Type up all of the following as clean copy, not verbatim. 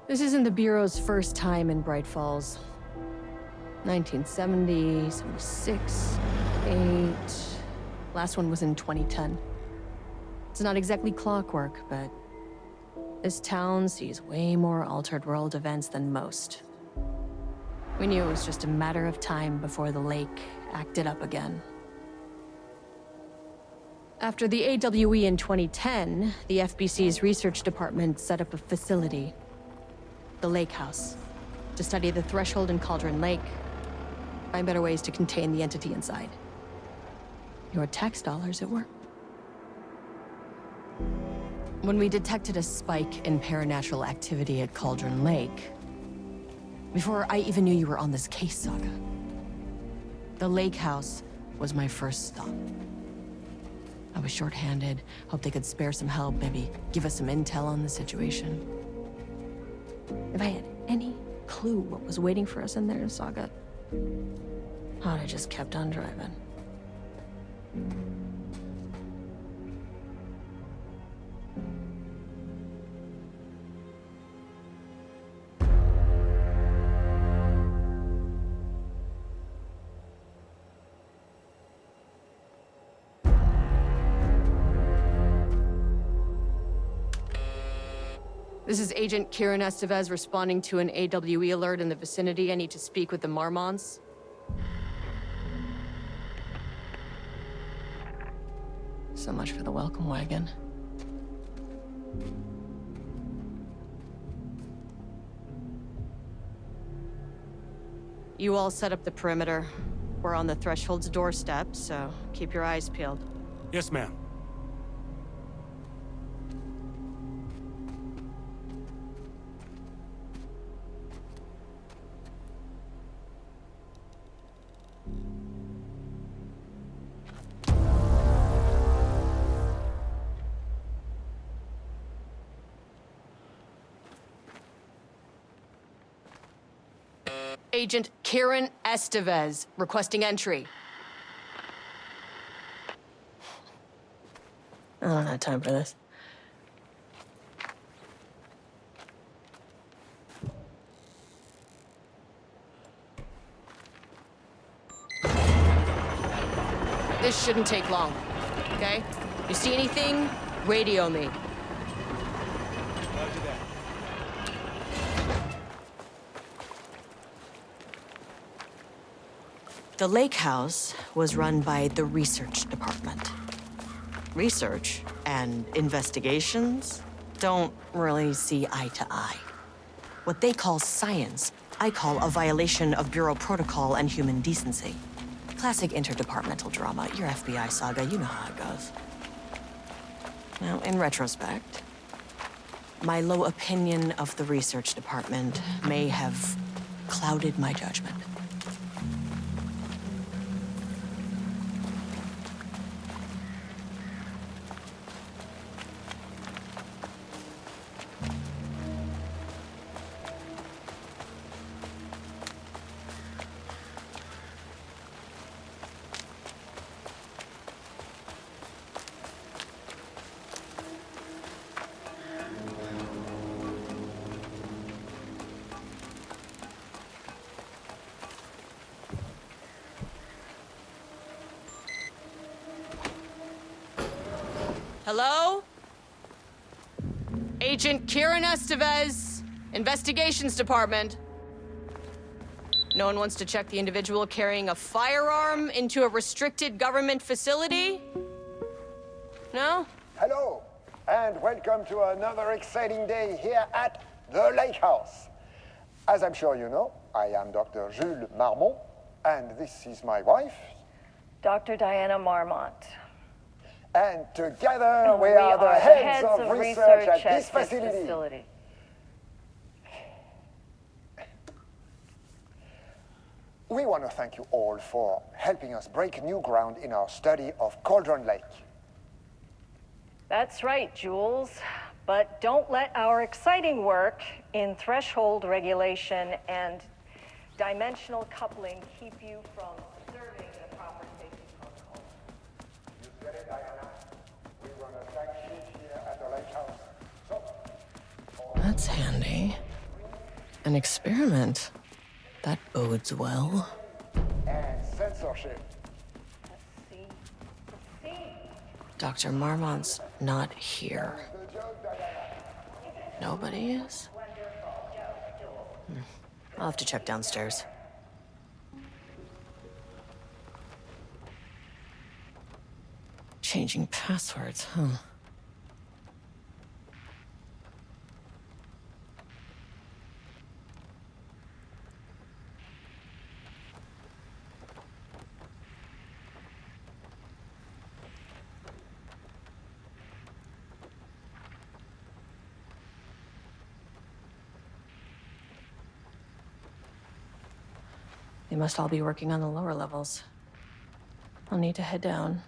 This isn't the Bureau's first time in Bright Falls. 1970, 76, 8... Last one was in 2010. It's not exactly clockwork, but this town sees way more altered world events than most. We knew it was just a matter of time before the lake acted up again. After the AWE in 2010, the FBC's research department set up a facility, the Lake House, to study the threshold in Cauldron Lake, find better ways to contain the entity inside. Your tax dollars at work. When we detected a spike in paranatural activity at Cauldron Lake, before I even knew you were on this case, Saga, the Lake House was my first stop. I was short-handed, hoped they could spare some help, maybe give us some intel on the situation. If I had any clue what was waiting for us in there, Saga, I'd have just kept on driving. This is Agent 𝐿𝐄𝐋𝐋𝐎 responding to an AWE alert in the vicinity. I need to speak with the Marmonts. So much for the welcome wagon. You all set up the perimeter. We're on the Threshold's doorstep, so keep your eyes peeled. Yes, ma'am. Agent 𝐿𝐄𝐋𝐋𝐎 requesting entry. I don't have time for this. This shouldn't take long, okay? You see anything, radio me. Roger that. The Lake House was run by the research department. Research and investigations don't really see eye to eye. What they call science, I call a violation of Bureau protocol and human decency. Classic interdepartmental drama. Your FBI saga, you know how it goes. Now, in retrospect, my low opinion of the research department may have clouded my judgment. Hello? Agent 𝐿𝐄𝐋𝐋𝐎, Investigations Department. No one wants to check the individual carrying a firearm into a restricted government facility? No? Hello, and welcome to another exciting day here at the Lake House. As I'm sure you know, I am Dr. Jules Marmont, and this is my wife. Dr. Diana Marmont. And together we are the heads of research at this facility. We want to thank you all for helping us break new ground in our study of Cauldron Lake. That's right, Jules. But don't let our exciting work in threshold regulation and dimensional coupling keep you from observing the proper safety protocols. You said it, Diana. We run a tag sheet here at the Lake House. So, That's handy. An experiment? That bodes well. And censorship. See? See? Dr. Marmont's not here. The joke, Diana. Nobody is? I'll have to check downstairs. Changing passwords, huh? They must all be working on the lower levels. I'll need to head down.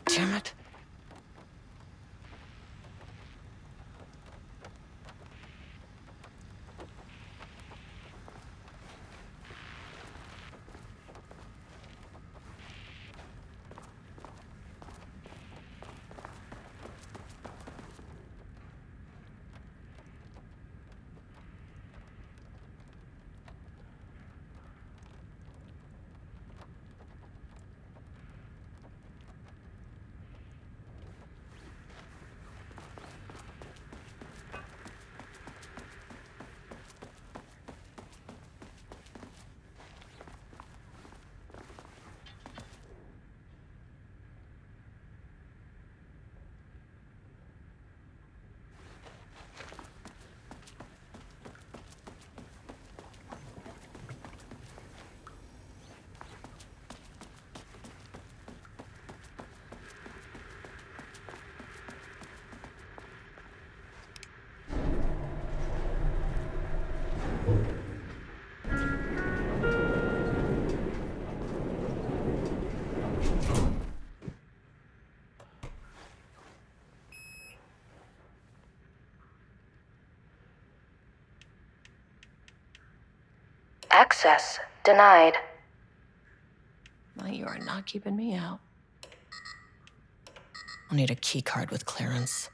Damn it. Access denied. Well, you are not keeping me out. I'll need a key card with clearance.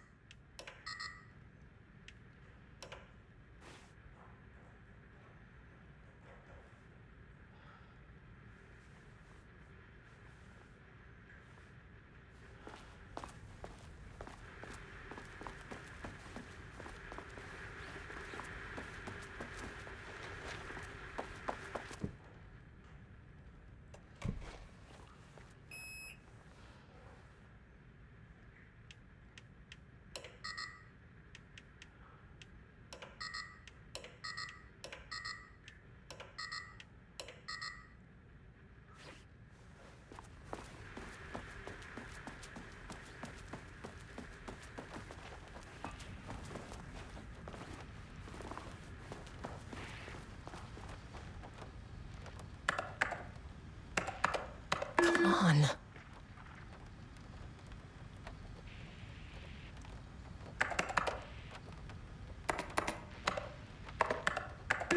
Come on.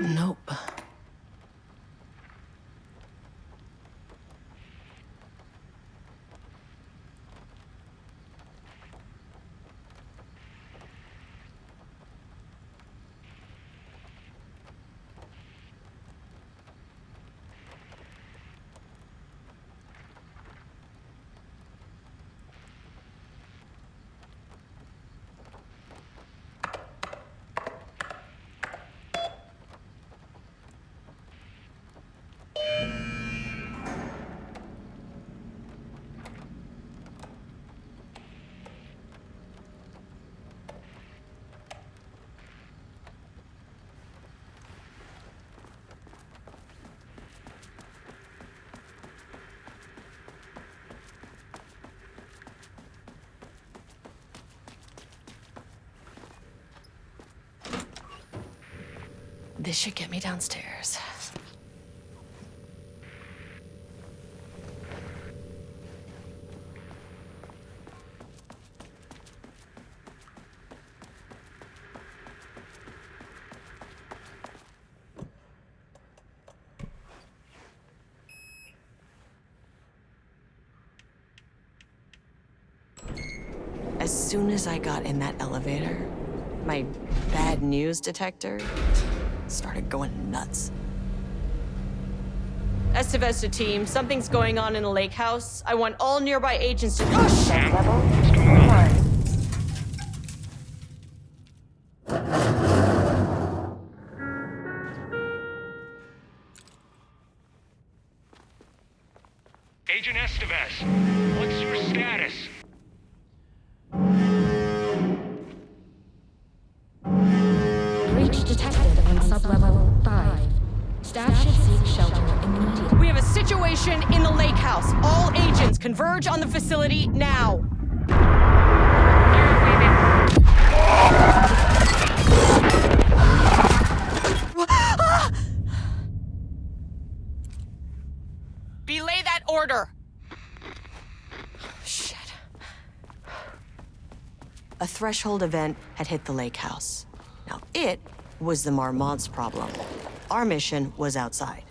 Nope. This should get me downstairs. As soon as I got in that elevator, my bad news detector started going nuts. Estevesta team, something's going on in the lake house. I want all nearby agents to— oh, shit! Level 1. Agent Estevez, what's your status? Breach detected on sublevel 5. Staff should seek shelter immediately. We have a situation in the lake house. All agents converge on the facility now. Belay that order. Shit. A threshold event had hit the lake house. Now, it was the Marmont's problem. Our mission was outside.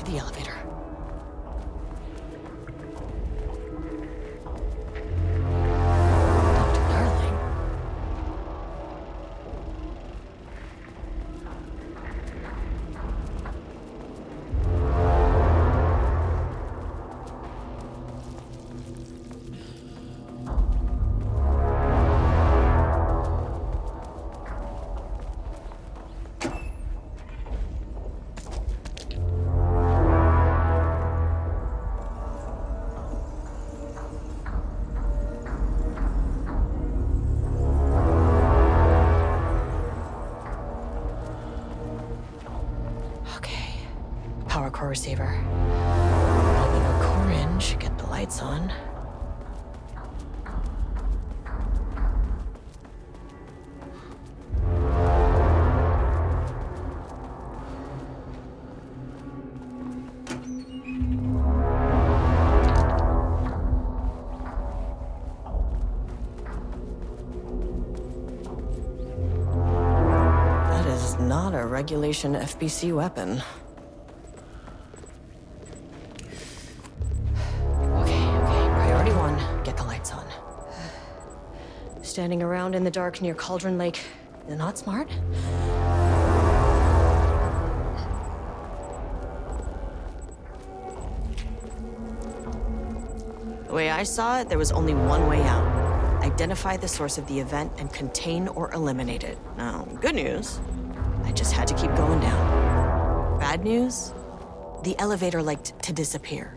The elevator. Dr. Darling? Power core receiver. Plugging a core in should get the lights on. That is not a regulation FBC weapon. Get the lights on. Standing around in the dark near Cauldron Lake is not smart. The way I saw it, there was only one way out. Identify the source of the event and contain or eliminate it. Now, good news, I just had to keep going down. Bad news, the elevator liked to disappear.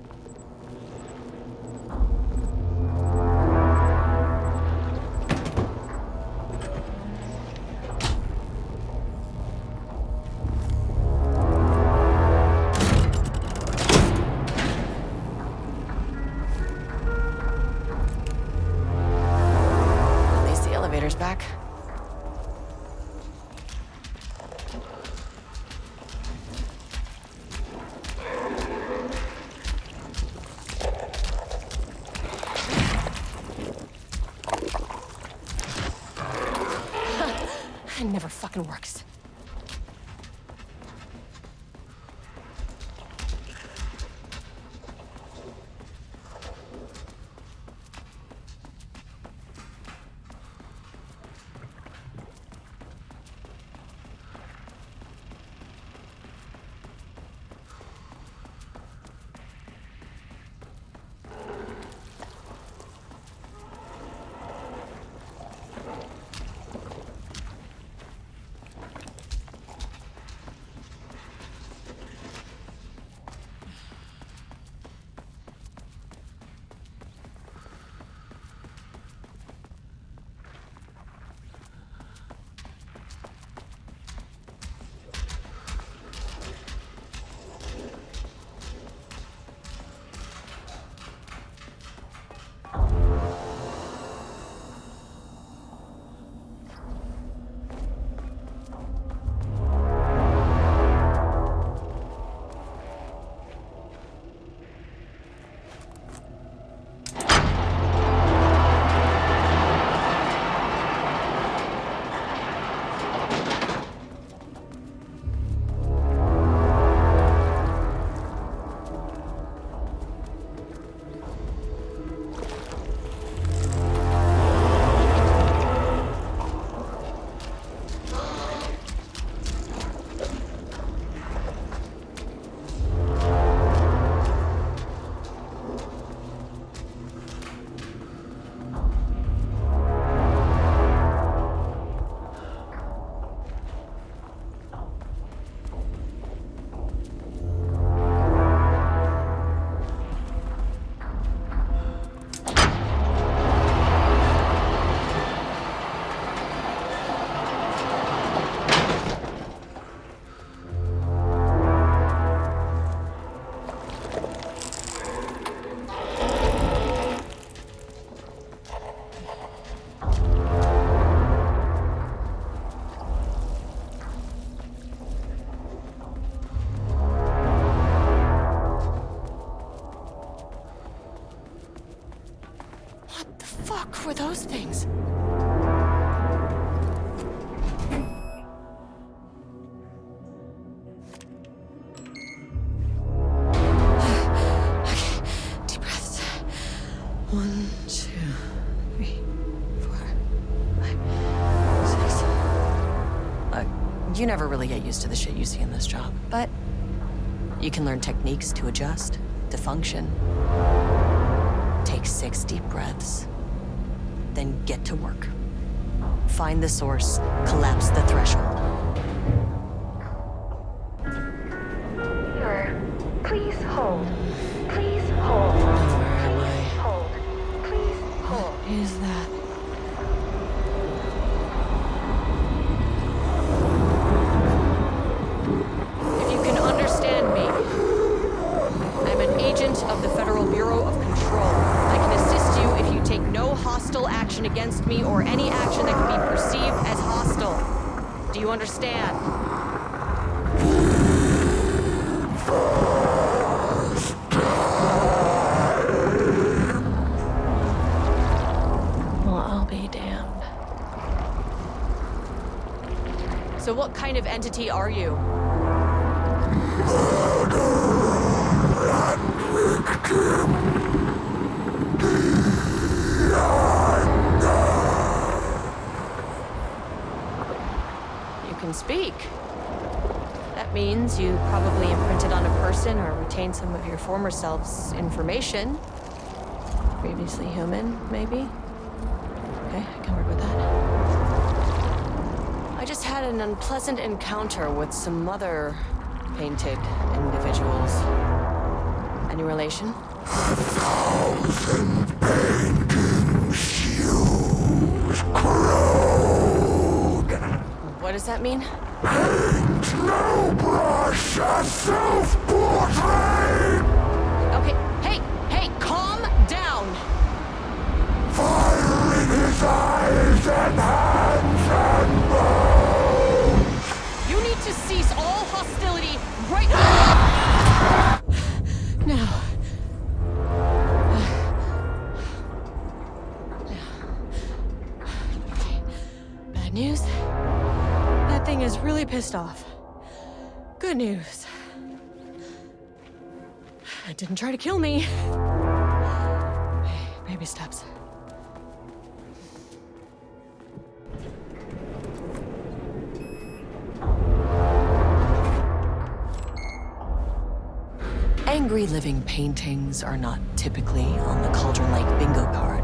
Back. It never fucking works. those things? Okay, deep breaths. 1, 2, 3, 4, 5, 6. You never really get used to the shit you see in this job, but you can learn techniques to adjust, to function. Take 6 deep breaths, then get to work. Find the source, collapse the threshold. Please hold. Please hold. Where am I? Hold. Please hold. What is that? If you can understand me, I'm an agent of the Federal Bureau of Control. I can assist you if you take no hostile action against me or any action that can be perceived as hostile. Do you understand? Well, I'll be damned. So what kind of entity are you? You can speak. That means you probably imprinted on a person or retained some of your former self's information. Previously human, maybe? Okay, I can work with that. I just had an unpleasant encounter with some other painted individuals. Any relation? 1,000 paintings use crude. What does that mean? Paint no brush, a self-portrait. Okay, hey, calm down! Fire in his eyes and hands and bones. You need to cease all hostility right now. Bad news? That thing is really pissed off. Good news. It didn't try to kill me. Baby steps. Angry living paintings are not typically on the Cauldron Lake bingo card.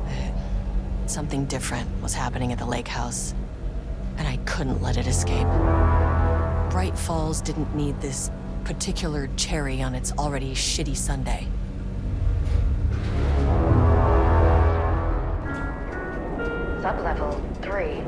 But something different was happening at the lake house, and I couldn't let it escape. Bright Falls didn't need this particular cherry on its already shitty sundae. Sublevel 3.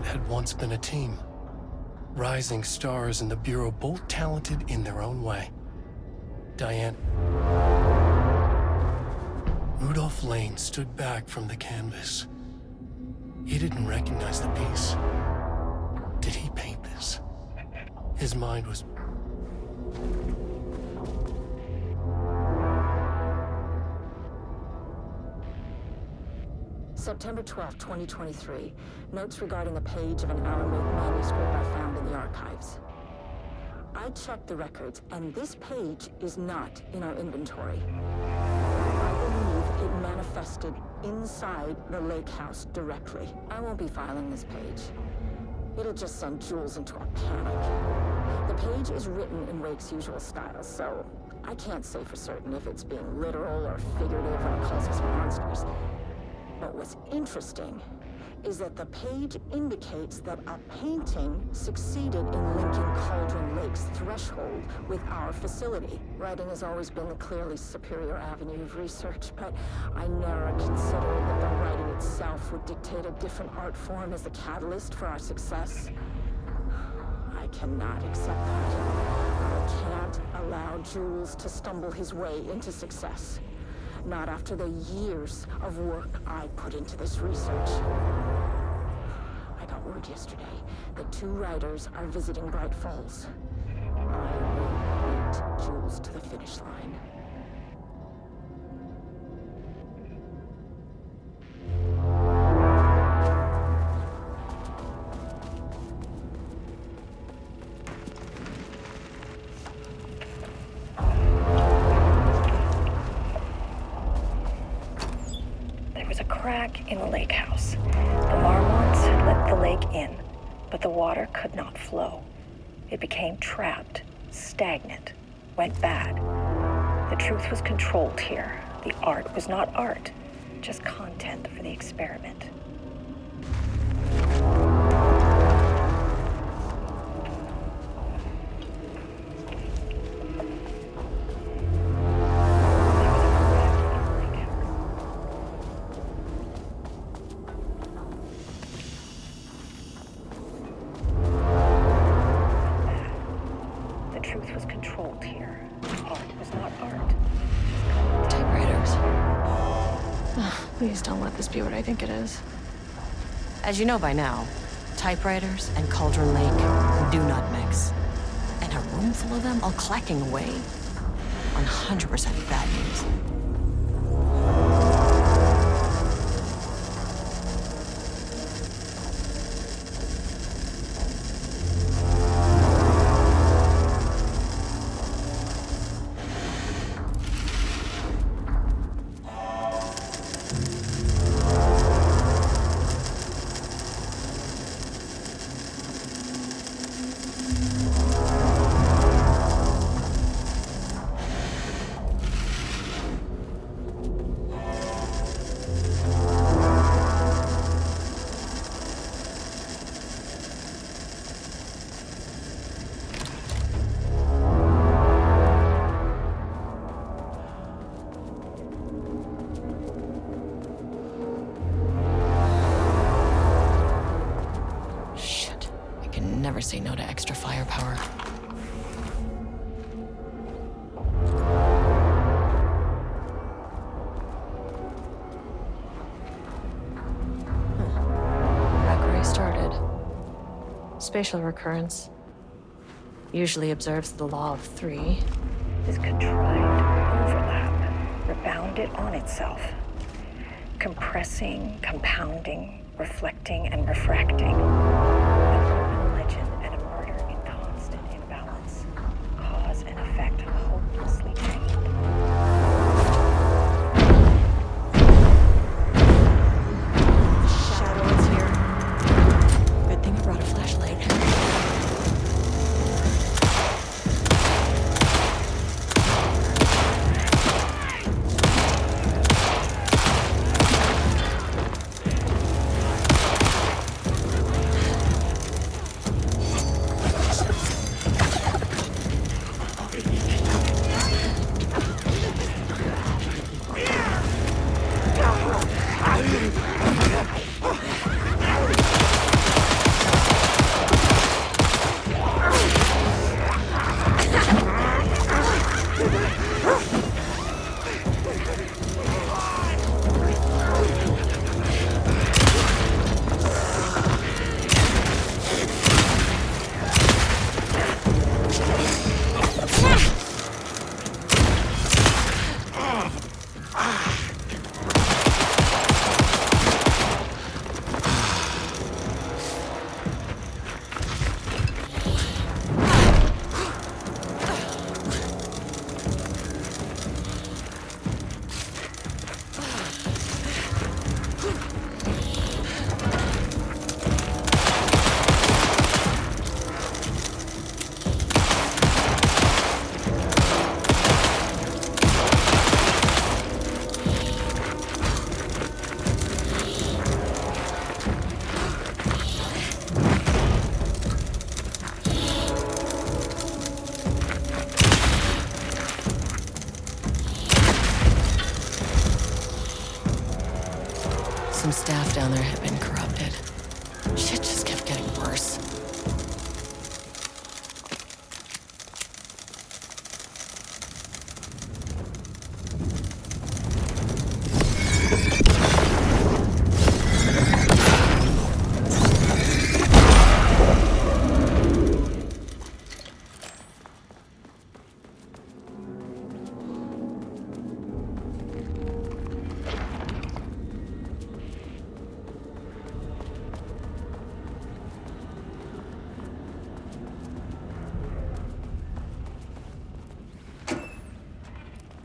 Had once been a team. Rising stars in the Bureau, both talented in their own way. Diane... Rudolph Lane stood back from the canvas. He didn't recognize the piece. Did he paint this? His mind was... September 12, 2023. Notes regarding a page of an Aramaic manuscript I found in the archives. I checked the records, and this page is not in our inventory. I believe it manifested inside the lake house directly. I won't be filing this page. It'll just send Jules into a panic. The page is written in Rake's usual style, so I can't say for certain if it's being literal or figurative when it calls us monsters. But what's interesting is that the page indicates that a painting succeeded in linking Cauldron Lake's threshold with our facility. Writing has always been the clearly superior avenue of research, but I never considered that the writing itself would dictate a different art form as the catalyst for our success. I cannot accept that. I can't allow Jules to stumble his way into success. Not after the years of work I put into this research. I got word yesterday that 2 writers are visiting Bright Falls. I will beat Jules to the finish line. Crack in the lake house. The marmots had let the lake in, but the water could not flow. It became trapped, stagnant, went bad. The truth was controlled here. The art was not art, just content for the experiment. Please don't let this be what I think it is. As you know by now, typewriters and Cauldron Lake do not mix. And a room full of them all clacking away? 100% bad news. Never say no to extra firepower. Back where I started. Spatial recurrence usually observes the law of 3. This contrived overlap rebounded on itself, compressing, compounding, reflecting, and refracting. Legend and a murder in constant imbalance, cause and effect hopelessly chained. The shadow is here. Good thing I brought a flashlight. Some staff down there had been corrupted. Shit just kept getting worse.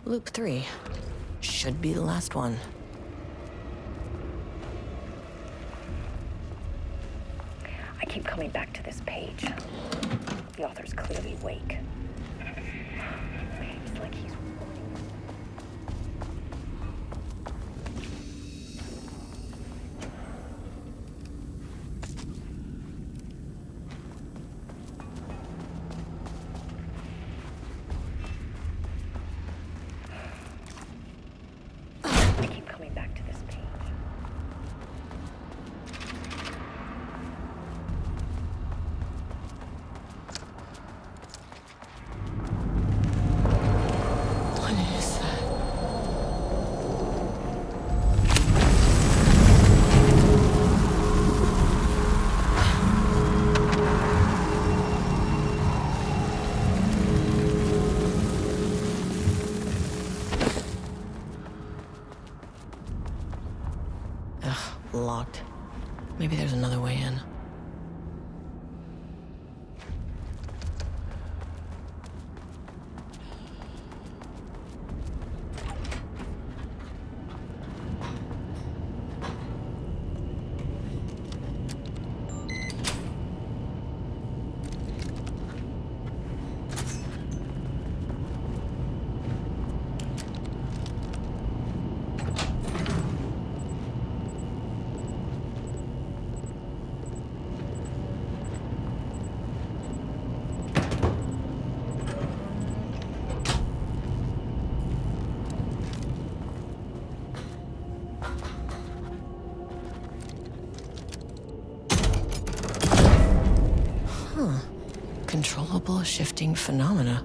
Loop 3. Should be the last one. I keep coming back to this page. The author's clearly awake. It's like he's... I keep coming back to this page. What is that? Ugh, locked. Maybe there's another way in. Controllable shifting phenomena.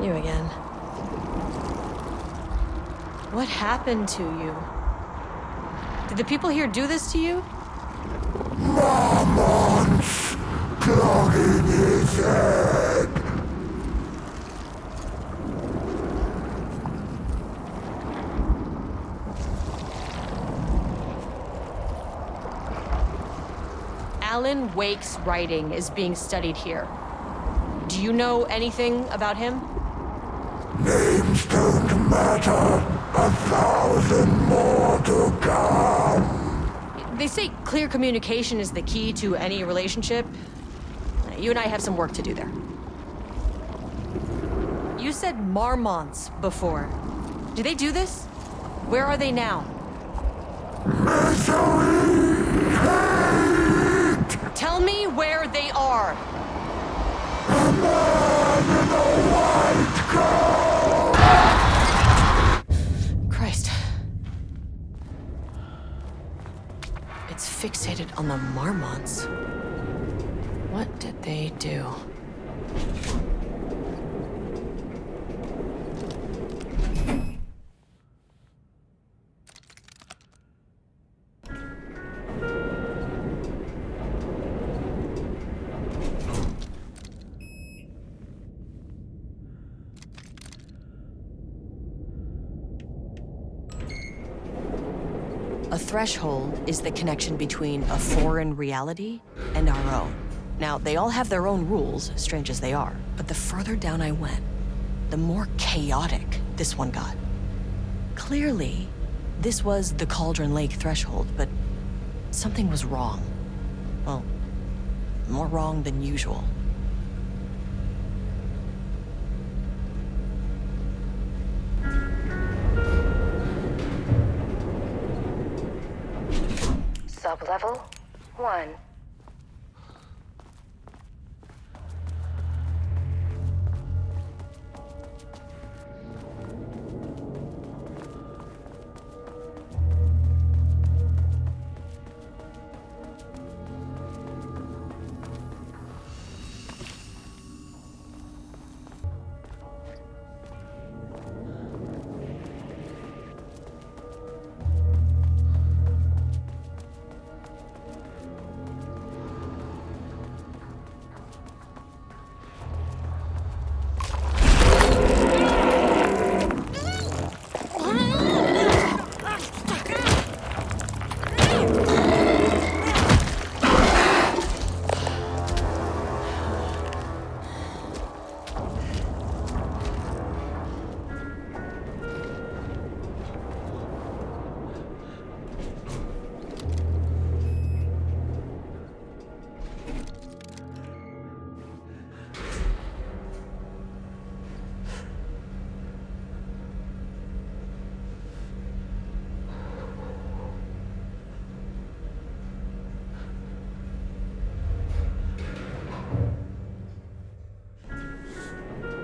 You again. What happened to you? Did the people here do this to you? Mammon's clogging his head. Alan Wake's writing is being studied here. Do you know anything about him? Names don't matter. 1,000 more to come. They say clear communication is the key to any relationship. You and I have some work to do there. You said marmots before. Do they do this? Where are they now? Misery, hate. Tell me where they are. A man in a white coat. Christ. It's fixated on the marmots. What did they do? A threshold is the connection between a foreign reality and our own. Now, they all have their own rules, strange as they are, but the further down I went, the more chaotic this one got. Clearly, this was the Cauldron Lake threshold, but something was wrong. Well, more wrong than usual. Sublevel 1.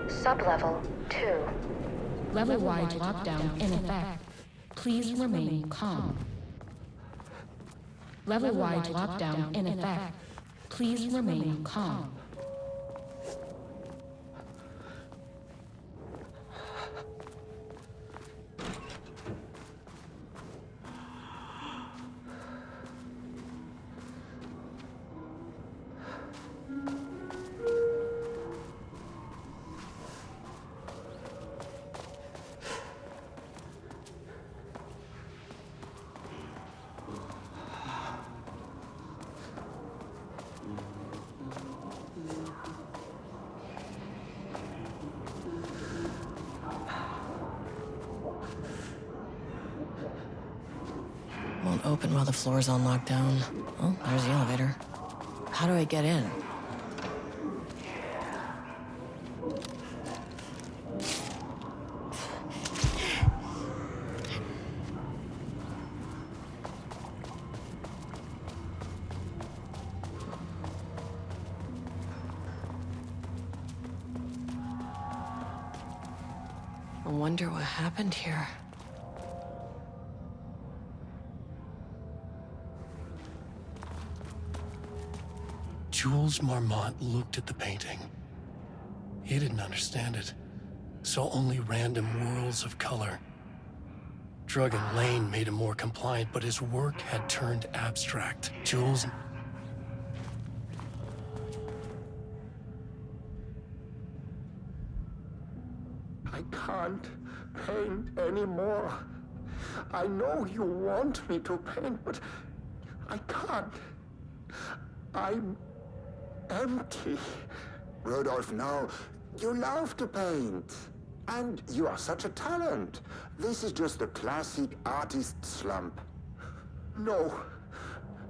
Sublevel 2. Level-wide lockdown in effect. Please remain calm. Level-wide lockdown in effect. Please remain calm. Won't open while the floor's on lockdown. Oh, there's the elevator. How do I get in? I wonder what happened here. Jules Marmont looked at the painting. He didn't understand it, saw only random whirls of color. Drug and Lane made him more compliant, but his work had turned abstract. Jules... I can't paint anymore. I know you want me to paint, but I can't. I'm empty. Rudolph, no. You love to paint. And you are such a talent. This is just the classic artist slump. No.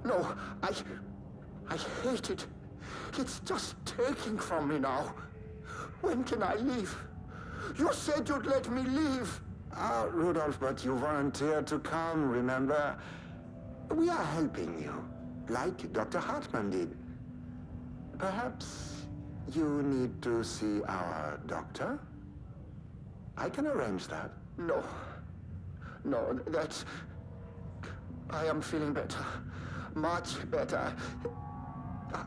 No, I hate it. It's just taking from me now. When can I leave? You said you'd let me leave. Ah, Rudolph, but you volunteered to come, remember? We are helping you, like Dr. Hartman did. Perhaps you need to see our doctor? I can arrange that. No. No, that's... I am feeling better. Much better.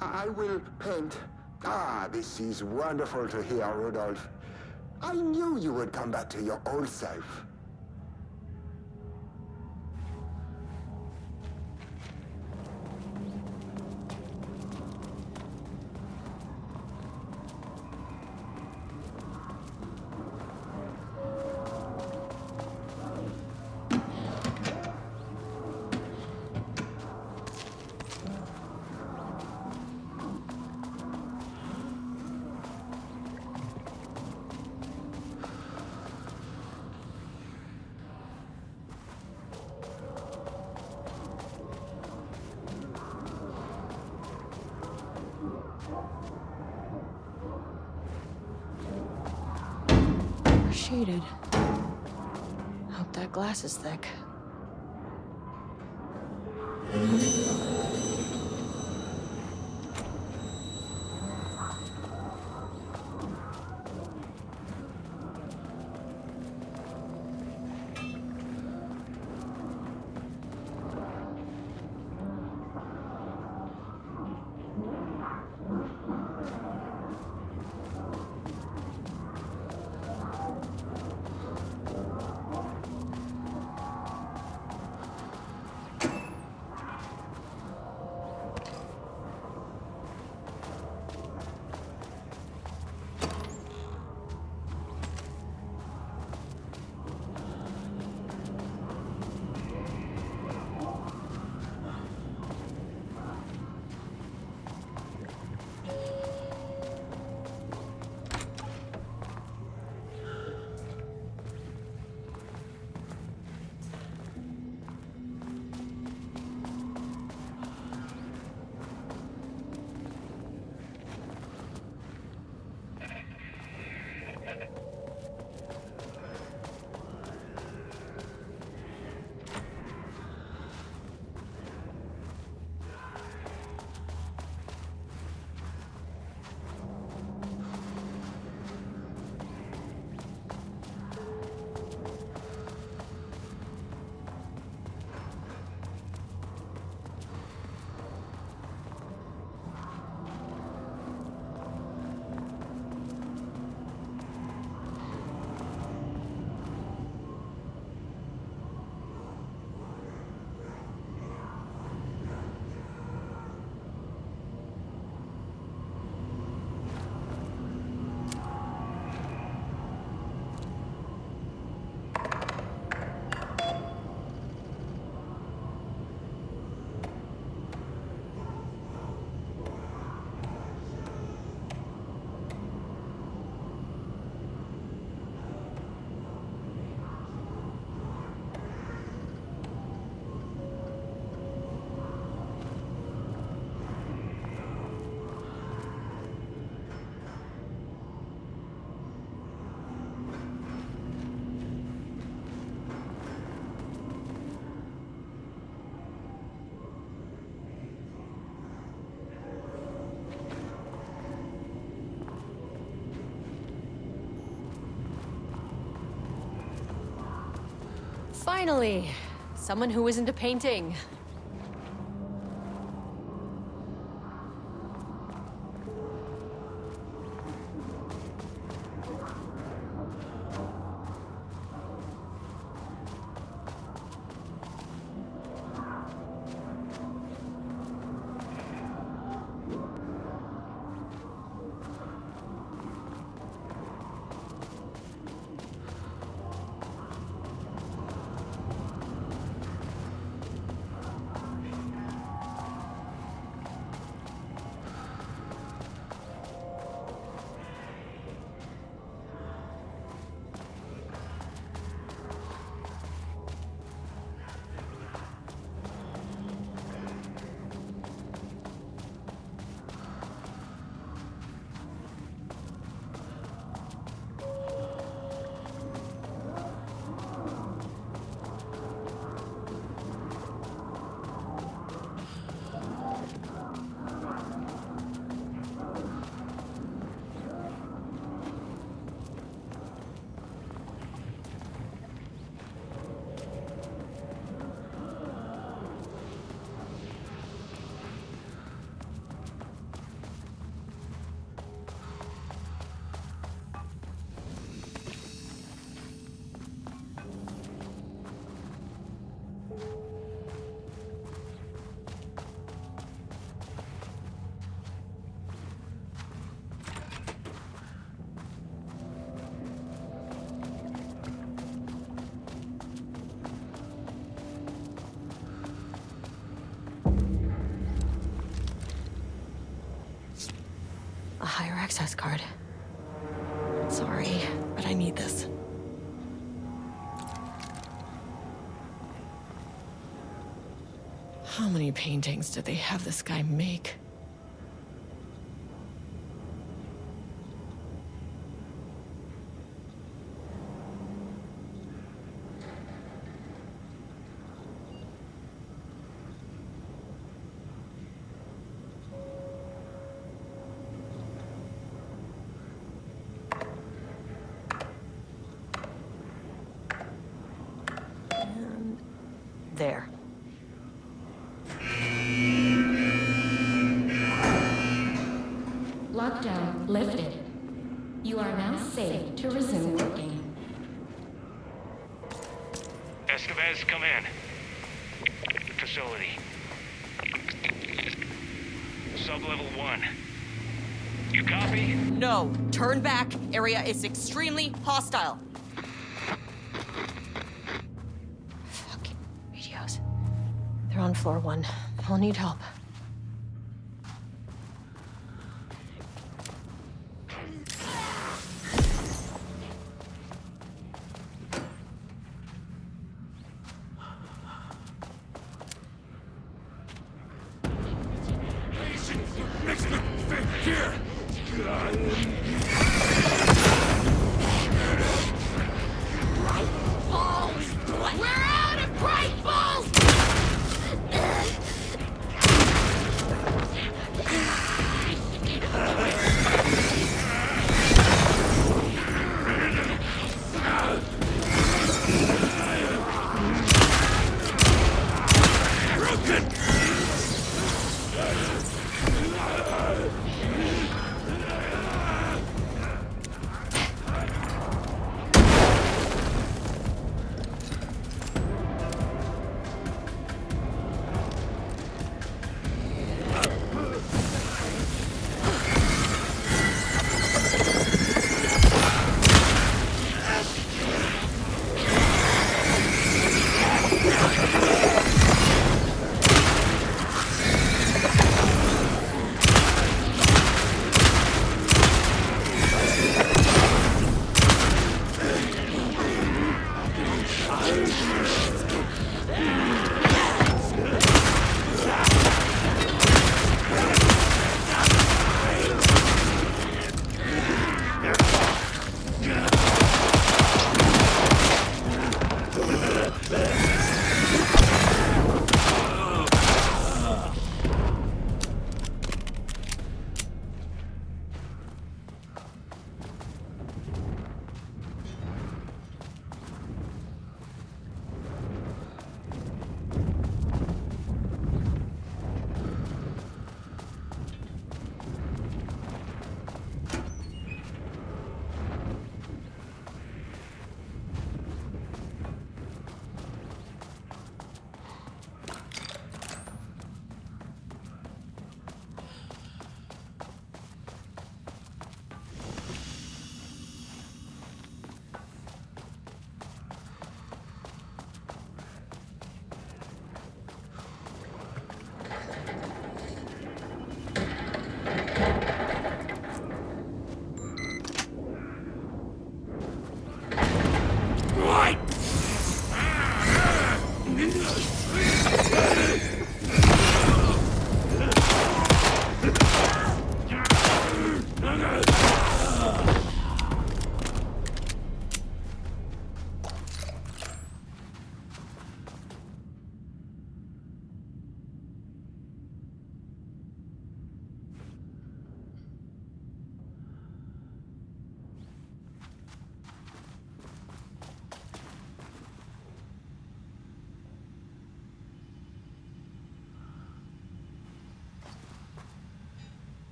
I will paint. Ah, this is wonderful to hear, Rudolph. I knew you would come back to your old self. Shaded. Hope that glass is thick. Finally, someone who isn't a painting. access card. Sorry, but I need this. How many paintings did they have this guy make? And there. Lockdown lifted. You are now safe to resume working. Estevez, come in. Facility. Sub-level 1. You copy? No, turn back. Area is extremely hostile. Fucking radios. They're on floor 1. I'll need help. We're out of bright balls!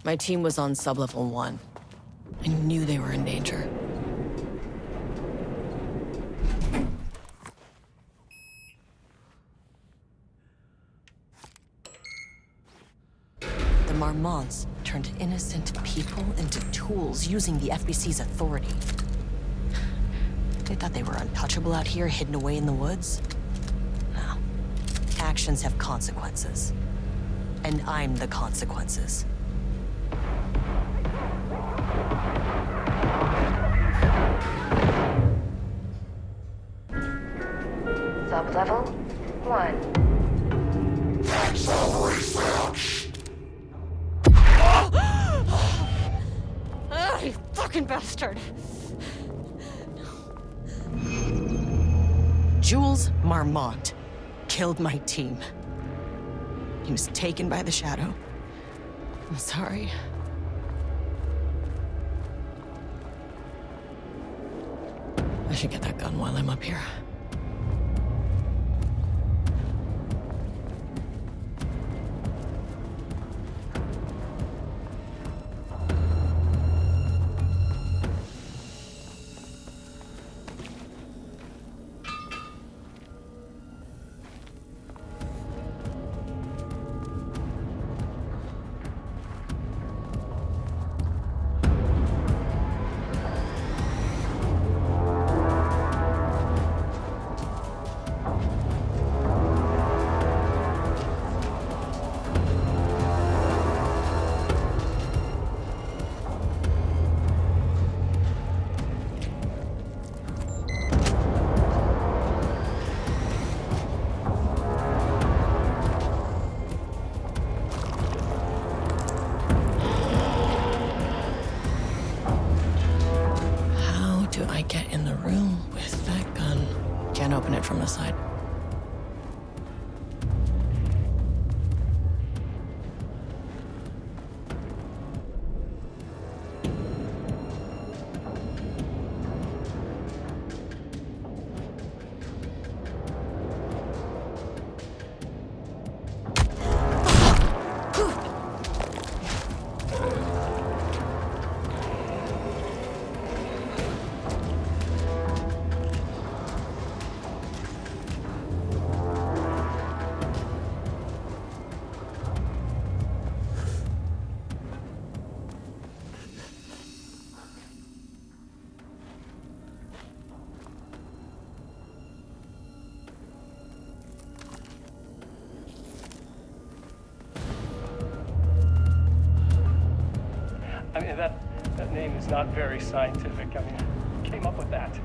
My team was on sublevel 1. I knew they were in danger. The Marmonts turned innocent people into tools using the FBC's authority. They thought they were untouchable out here, hidden away in the woods. No. Actions have consequences. And I'm the consequences. Sublevel 1. That's our research. Ah, you fucking bastard! Jules Marmont killed my team. He was taken by the Shadow. I'm sorry. I should get that gun while I'm up here. Open it from the side. I mean, that name is not very scientific. I mean, who came up with that?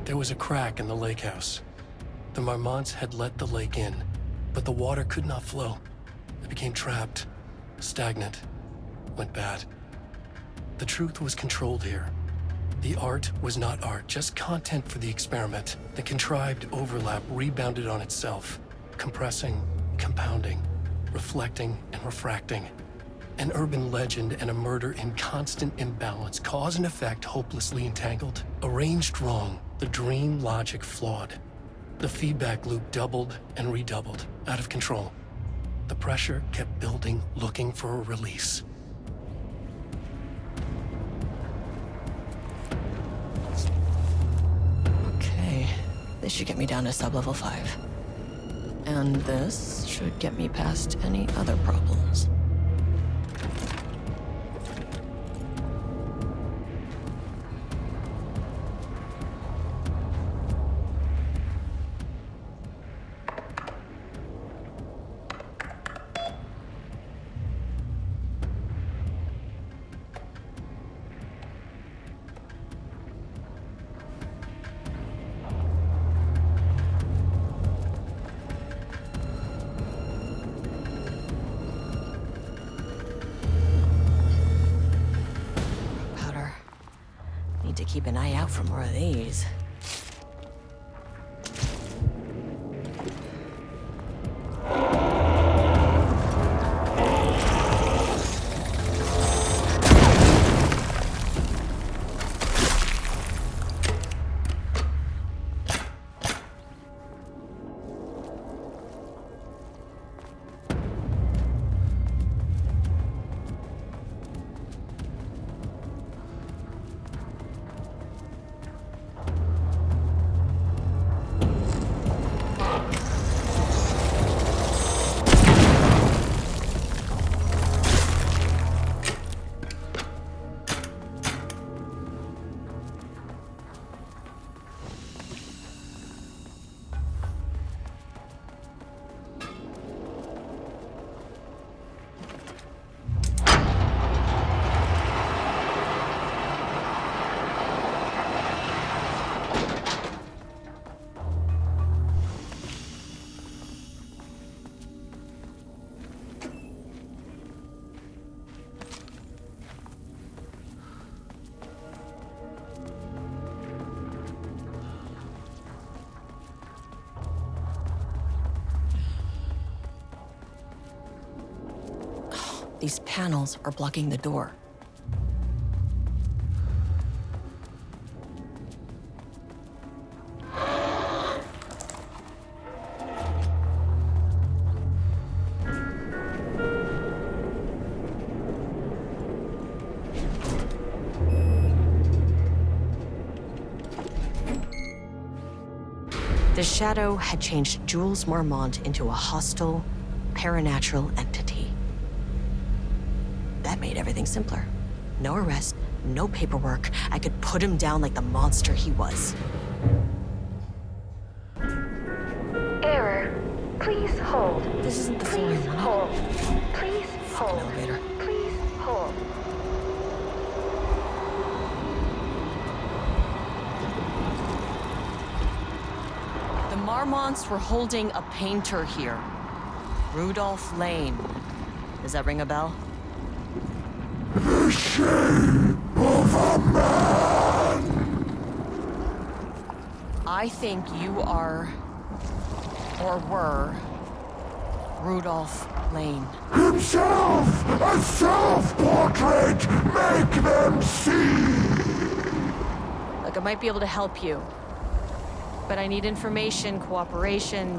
There was a crack in the lake house. The Marmonts had let the lake in, but the water could not flow. It became trapped, stagnant, went bad. The truth was controlled here. The art was not art, just content for the experiment. The contrived overlap rebounded on itself, compressing, compounding, reflecting and refracting. An urban legend and a murder in constant imbalance, cause and effect hopelessly entangled. Arranged wrong, the dream logic flawed. The feedback loop doubled and redoubled, out of control. The pressure kept building, looking for a release. Okay, this should get me down to sub-level 5. And this should get me past any other problems. Need to keep an eye out for more of these. These panels are blocking the door. The Shadow had changed Jules Marmont into a hostile, paranatural entity. That made everything simpler. No arrest, no paperwork. I could put him down like the monster he was. Error. Please hold. This isn't the floor I Please wanted. hold. Please hold. Elevator. Please hold. The Marmonts were holding a painter here. Rudolph Lane. Does that ring a bell? The shape of a man! I think you are, or were, Rudolph Lane. Himself! A self-portrait! Make them see! Look, I might be able to help you. But I need information, cooperation.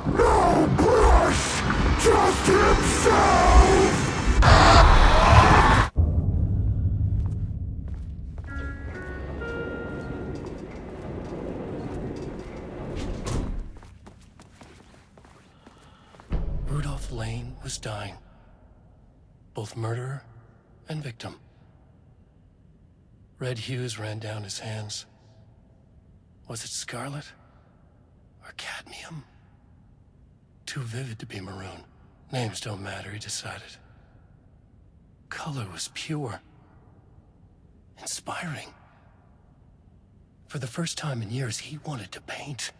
No brush! Just himself! Rudolph Lane was dying. Both murderer and victim. Red hues ran down his hands. Was it scarlet or cadmium? Too vivid to be maroon. Names don't matter, he decided. Color was pure. Inspiring. For the first time in years, he wanted to paint.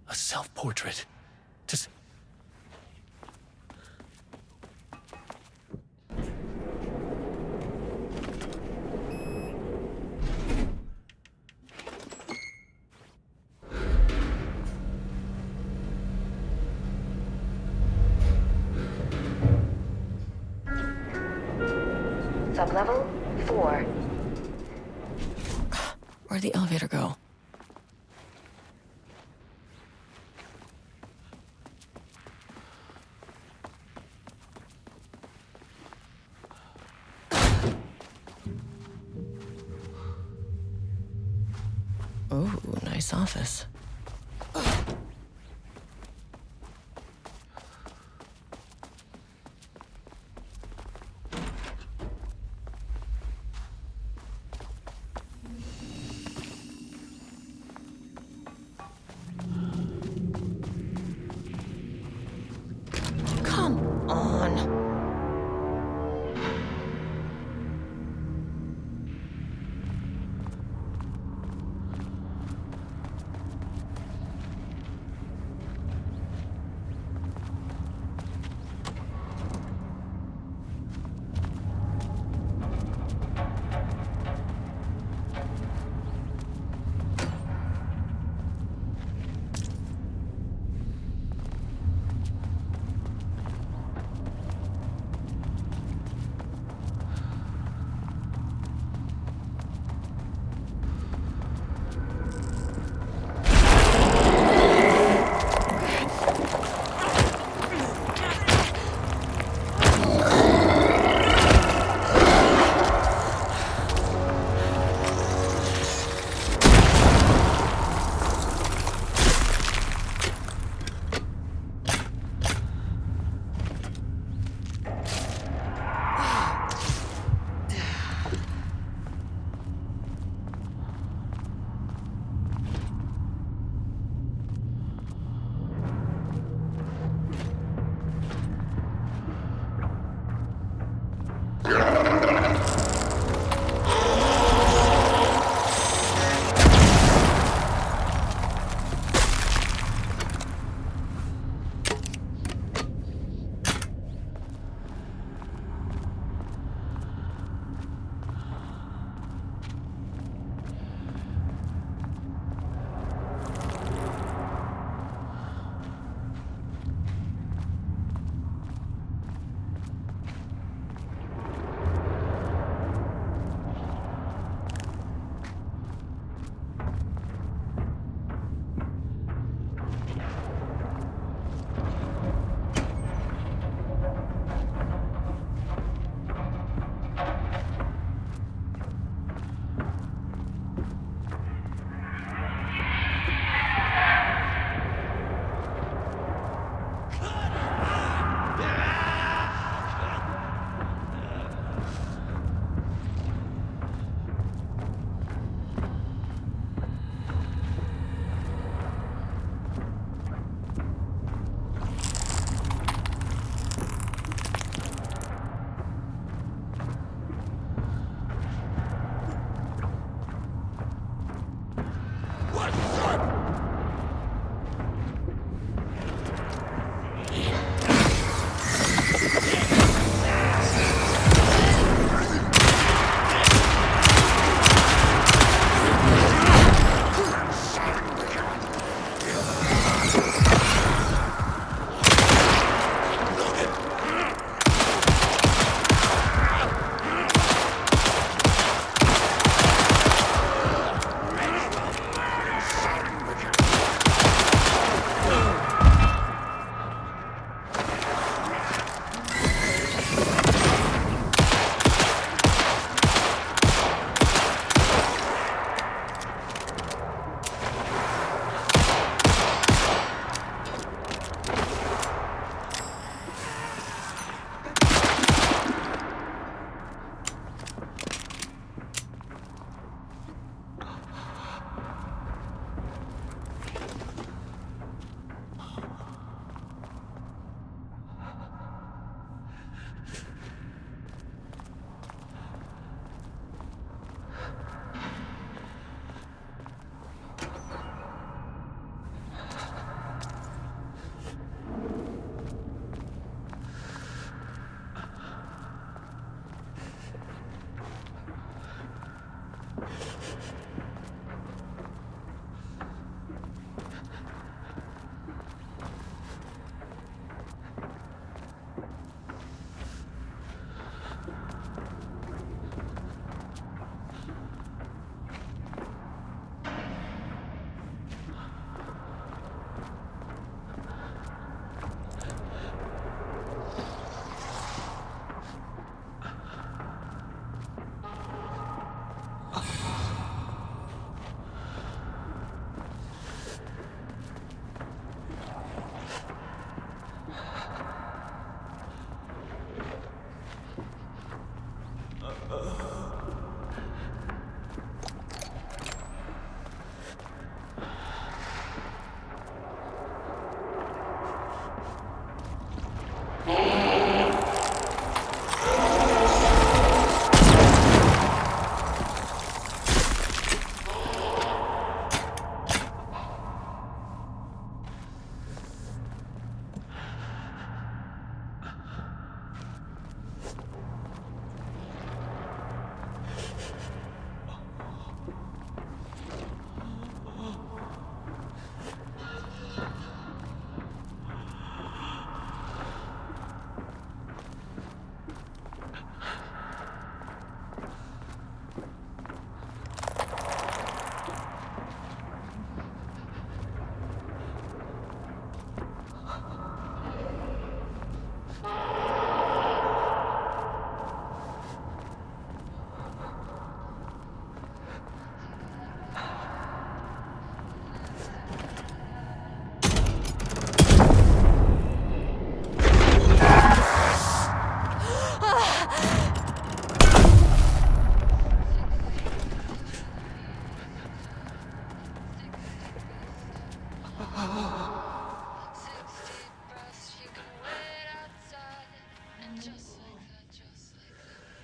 A self-portrait. Just... sublevel 4. Where'd the elevator go? Ooh, nice office. Come on.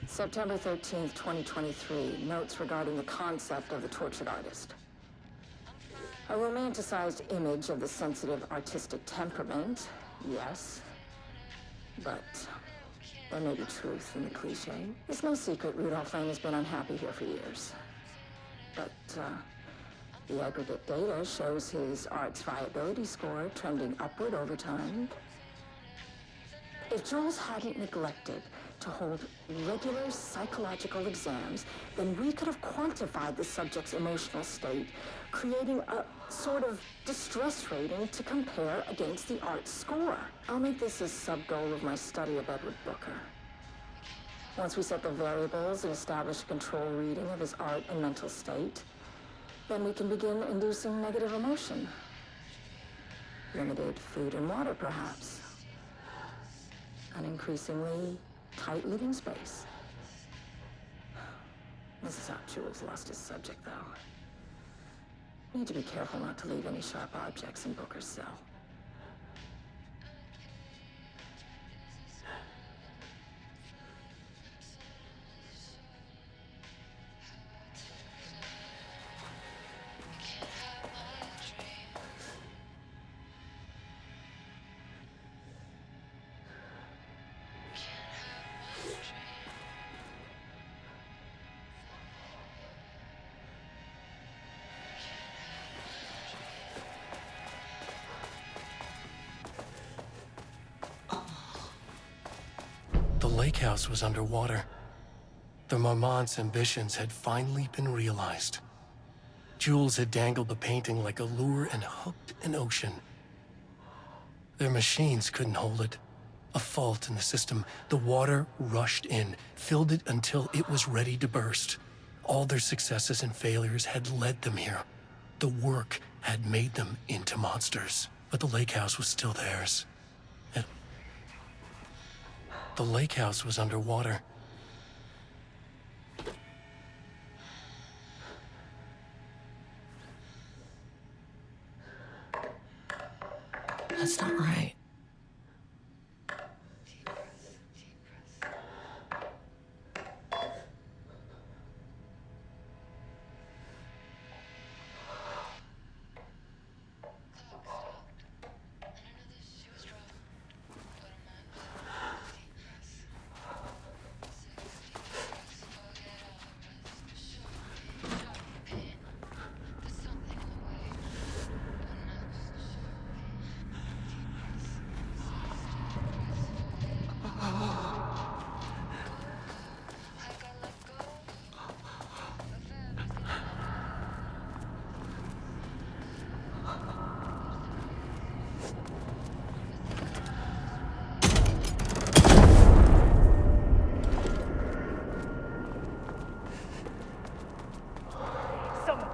September 13th, 2023, notes regarding the concept of the tortured artist. A romanticized image of the sensitive artistic temperament, yes. But there may be truth in the cliche. It's no secret Rudolph Lane has been unhappy here for years. But the aggregate data shows his art's viability score trending upward over time. If Jules hadn't neglected to hold regular psychological exams, then we could have quantified the subject's emotional state, creating a sort of distress rating to compare against the art's score. I'll make this a sub-goal of my study of Edward Booker. Once we set the variables and establish a control reading of his art and mental state, then we can begin inducing negative emotion. Limited food and water, perhaps. An increasingly tight living space. This is how Jules lost his subject, though. Need to be careful not to leave any sharp objects in Booker's cell. The lake house was underwater. The Marmont's ambitions had finally been realized. Jules had dangled the painting like a lure and hooked an ocean. Their machines couldn't hold it. A fault in the system. The water rushed in, filled it until it was ready to burst. All their successes and failures had led them here. The work had made them into monsters. But the lake house was still theirs. The lake house was underwater. That's not right.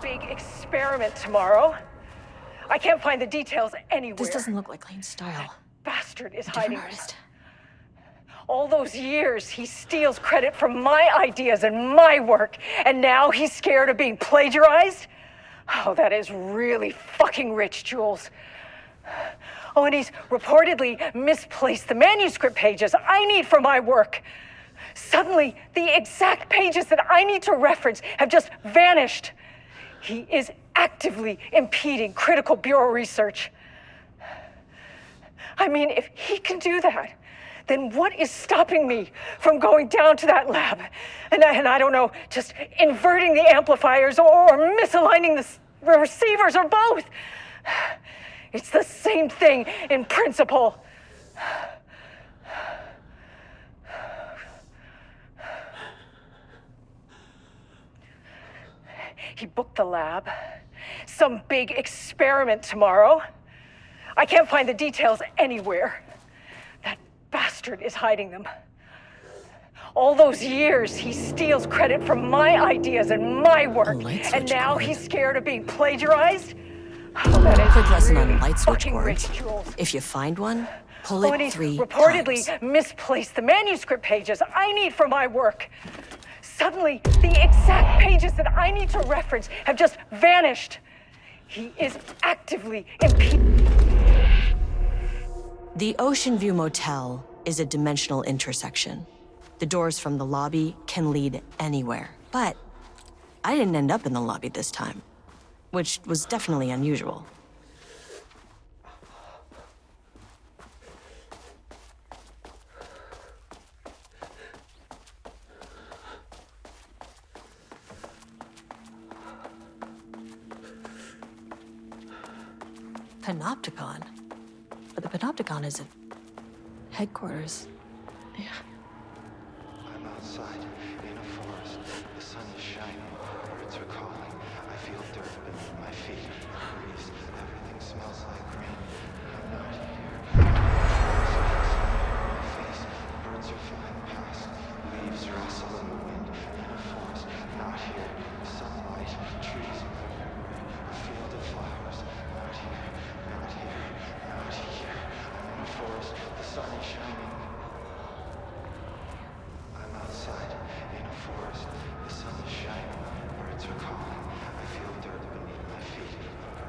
Big experiment tomorrow. I can't find the details anywhere. This doesn't look like Lane's style. Bastard is hiding it. All those years, he steals credit for my ideas and my work, and now he's scared of being plagiarized? Oh, that is really fucking rich, Jules. Oh, and he's reportedly misplaced the manuscript pages I need for my work. Suddenly, the exact pages that I need to reference have just vanished. He is actively impeding critical bureau research. I mean, if he can do that, then what is stopping me from going down to that lab? And I don't know, just inverting the amplifiers or misaligning the receivers or both. It's the same thing in principle. He booked the lab. Some big experiment tomorrow. I can't find the details anywhere. That bastard is hiding them. All those years, he steals credit for my ideas and my work. And now he's scared of being plagiarized? Oh, that is Quick lesson on light switch fucking cords. rich, Jules. If you find one, pull Oh, and it he's 3 reportedly times. misplaced the manuscript pages I need for my work. Suddenly, the exact pages that I need to reference have just vanished. He is actively impeding. The Ocean View Motel is a dimensional intersection. The doors from the lobby can lead anywhere. But I didn't end up in the lobby this time, which was definitely unusual. Panopticon? But the Panopticon is at headquarters. Yeah. I'm outside in a forest. The sun is shining. Birds are calling. I feel dirt beneath my feet. Breeze. Everything smells like rain. I'm not here. My face. Birds are flying past. Leaves rustle in the wind. In a forest. Not here. Sunlight. Trees. A field of flowers. Not here. Not here. Not here. I'm in a forest. The sun is shining. I'm outside in a forest. The sun is shining. Birds are calling. I feel dirt beneath my feet.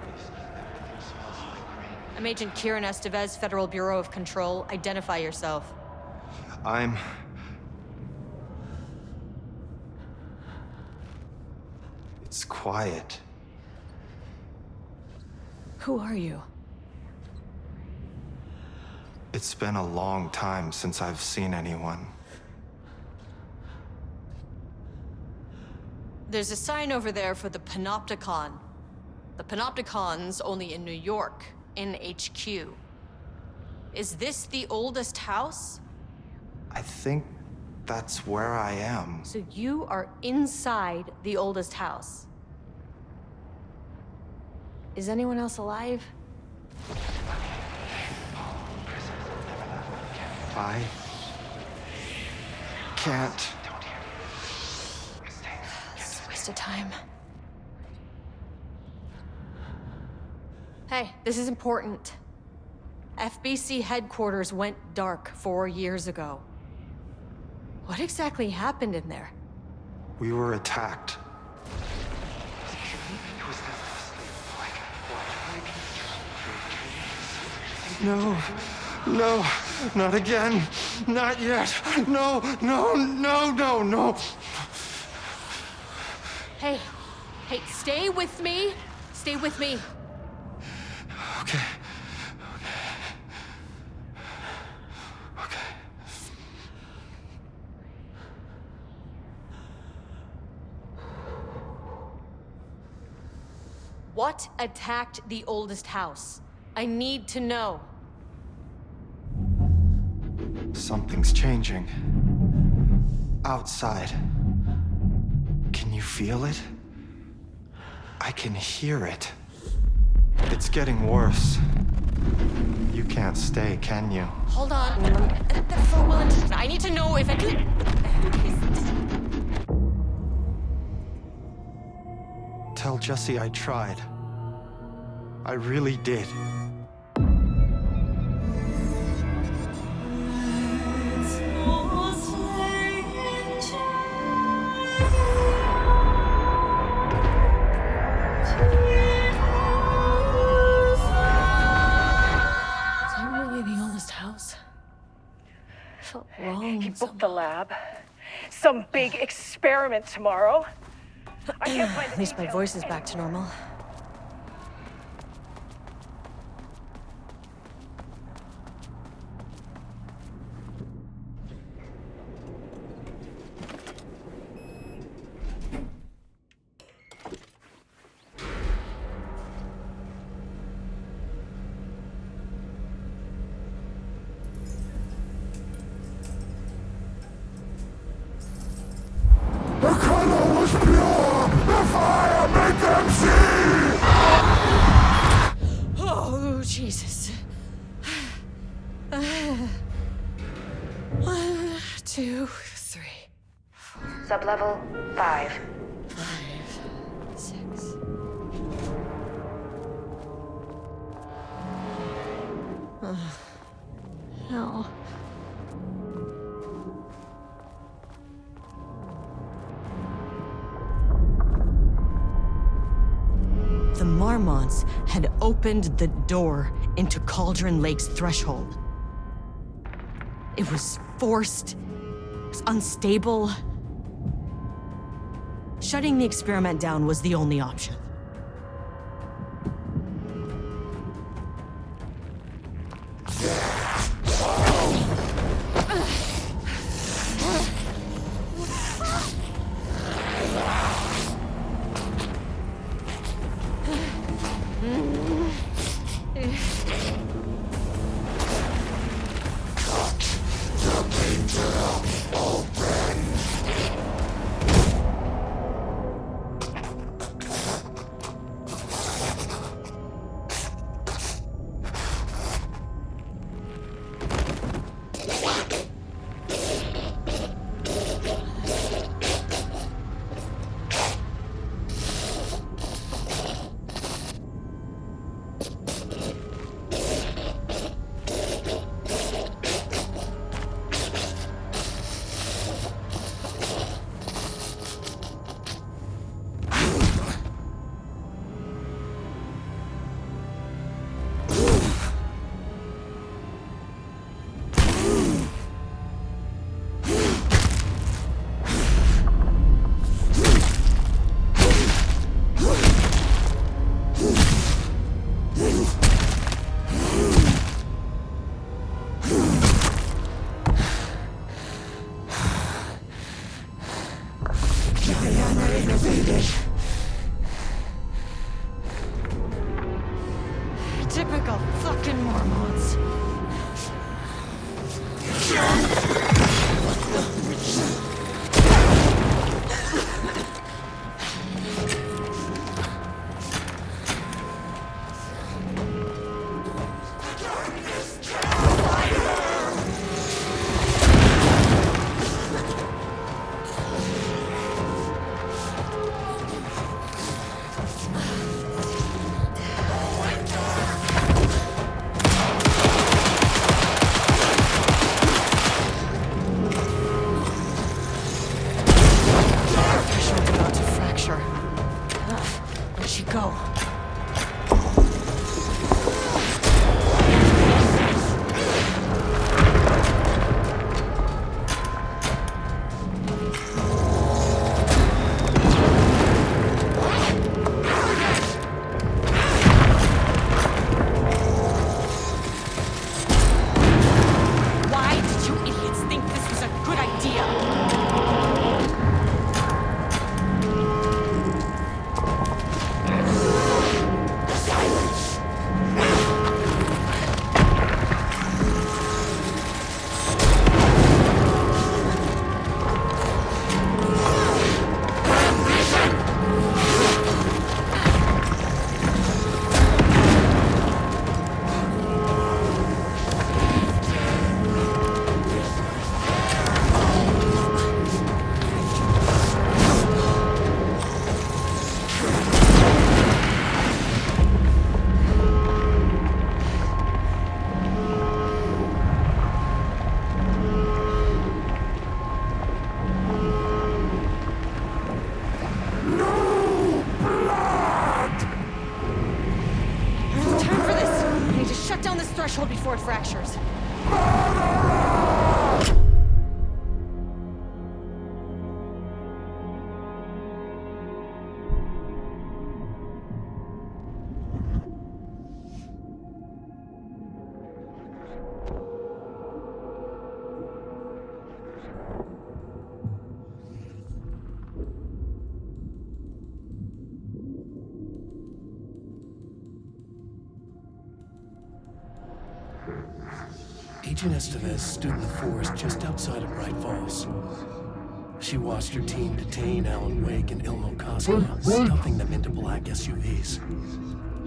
Breeze. Everything smells like rain. I'm Agent 𝐅𝐻𝐻, Federal Bureau of Control. Identify yourself. It's quiet. Who are you? It's been a long time since I've seen anyone. There's a sign over there for the Panopticon. The Panopticon's only in New York, in HQ. Is this the oldest house? I think that's where I am. So you are inside the oldest house. Is anyone else alive? I can't. It's a waste of time. Hey, this is important. FBC headquarters went dark 4 years ago. What exactly happened in there? We were attacked. No, no, not again. Not yet. No, no, no, no, no. Hey, stay with me. Stay with me. Okay. Okay. What attacked the oldest house? I need to know. Something's changing. Outside. Can you feel it? I can hear it. It's getting worse. You can't stay, can you? Hold on. I need to know if I could. Tell Jesse I tried. I really did. be the oldest house. Felt wrong. He booked the lab. Some big experiment tomorrow. I can't find the At least my details. voice is back to normal. The color was pure! The fire made them see! Oh, Jesus. 1, 2, 3, Sublevel 5. 6. Hell. The Marmonts had opened the door into Cauldron Lake's threshold. It was forced, it was unstable. Shutting the experiment down was the only option. structures. Agent Estevez stood in the forest just outside of Bright Falls. She watched her team detain Alan Wake and 𝐏𝐄𝐄𝐿, stuffing them into black SUVs.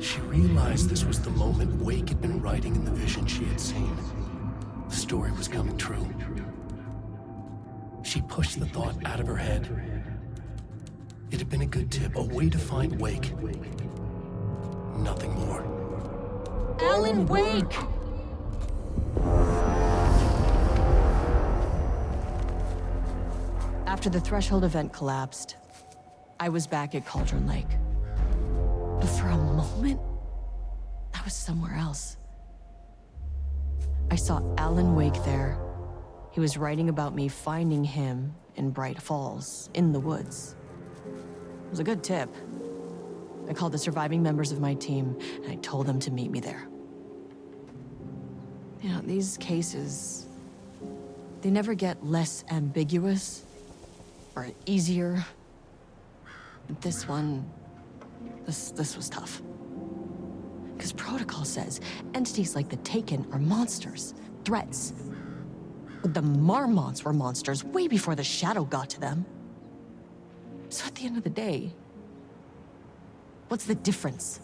She realized this was the moment Wake had been writing in the vision she had seen. The story was coming true. She pushed the thought out of her head. It had been a good tip, a way to find Wake. Nothing more. Alan Wake! After the Threshold event collapsed, I was back at Cauldron Lake. But for a moment, I was somewhere else. I saw Alan Wake there. He was writing about me finding him in Bright Falls, in the woods. It was a good tip. I called the surviving members of my team, and I told them to meet me there. You know, these cases, they never get less ambiguous or easier. But this one, this was tough. Because protocol says entities like the Taken are monsters, threats. But the Marmonts were monsters way before the Shadow got to them. So at the end of the day, what's the difference?